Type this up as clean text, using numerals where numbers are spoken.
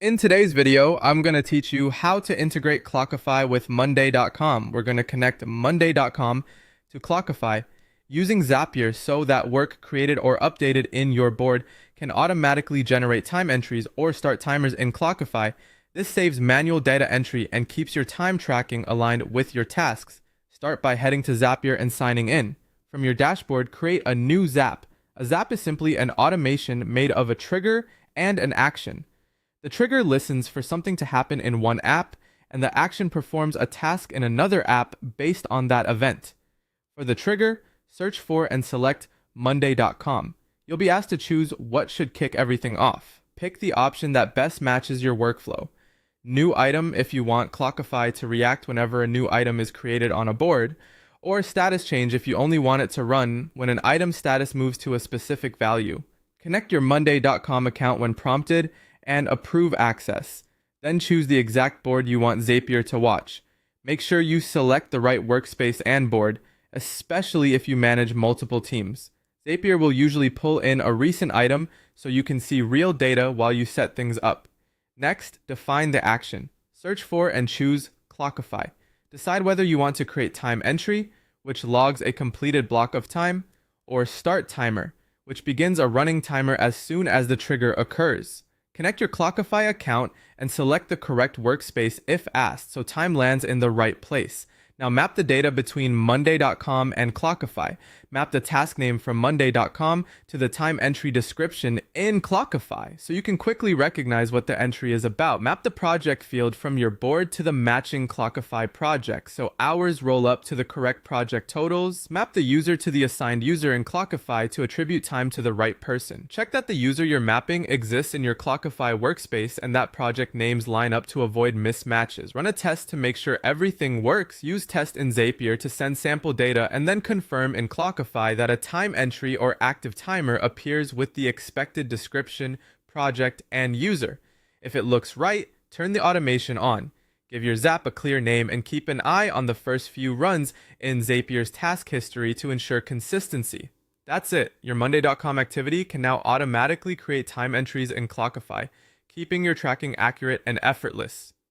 In today's video, I'm going to teach you how to integrate Clockify with Monday.com. We're going to connect Monday.com to Clockify using Zapier so that work created or updated in your board can automatically generate time entries or start timers in Clockify. This saves manual data entry and keeps your time tracking aligned with your tasks. Start by heading to Zapier and signing in. From your dashboard, create a new Zap. A Zap is simply an automation made of a trigger and an action. The trigger listens for something to happen in one app, and the action performs a task in another app based on that event. For the trigger, search for and select Monday.com. You'll be asked to choose what should kick everything off. Pick the option that best matches your workflow. New item if you want Clockify to react whenever a new item is created on a board, or status change if you only want it to run when an item status moves to a specific value. Connect your Monday.com account when prompted and approve access. Then choose the exact board you want Zapier to watch. Make sure you select the right workspace and board, especially if you manage multiple teams. Zapier will usually pull in a recent item so you can see real data while you set things up. Next, define the action. Search for and choose Clockify. Decide whether you want to create time entry, which logs a completed block of time, or start timer, which begins a running timer as soon as the trigger occurs. Connect your Clockify account and select the correct workspace if asked so time lands in the right place. Now map the data between Monday.com and Clockify. Map the task name from Monday.com to the time entry description in Clockify so you can quickly recognize what the entry is about. Map the project field from your board to the matching Clockify project so hours roll up to the correct project totals. Map the user to the assigned user in Clockify to attribute time to the right person. Check that the user you're mapping exists in your Clockify workspace and that project names line up to avoid mismatches. Run a test to make sure everything works. Use test in Zapier to send sample data and then confirm in Clockify that a time entry or active timer appears with the expected description, project, and user. If it looks right, turn the automation on. Give your Zap a clear name and keep an eye on the first few runs in Zapier's task history to ensure consistency. That's it. Your Monday.com activity can now automatically create time entries in Clockify, keeping your tracking accurate and effortless.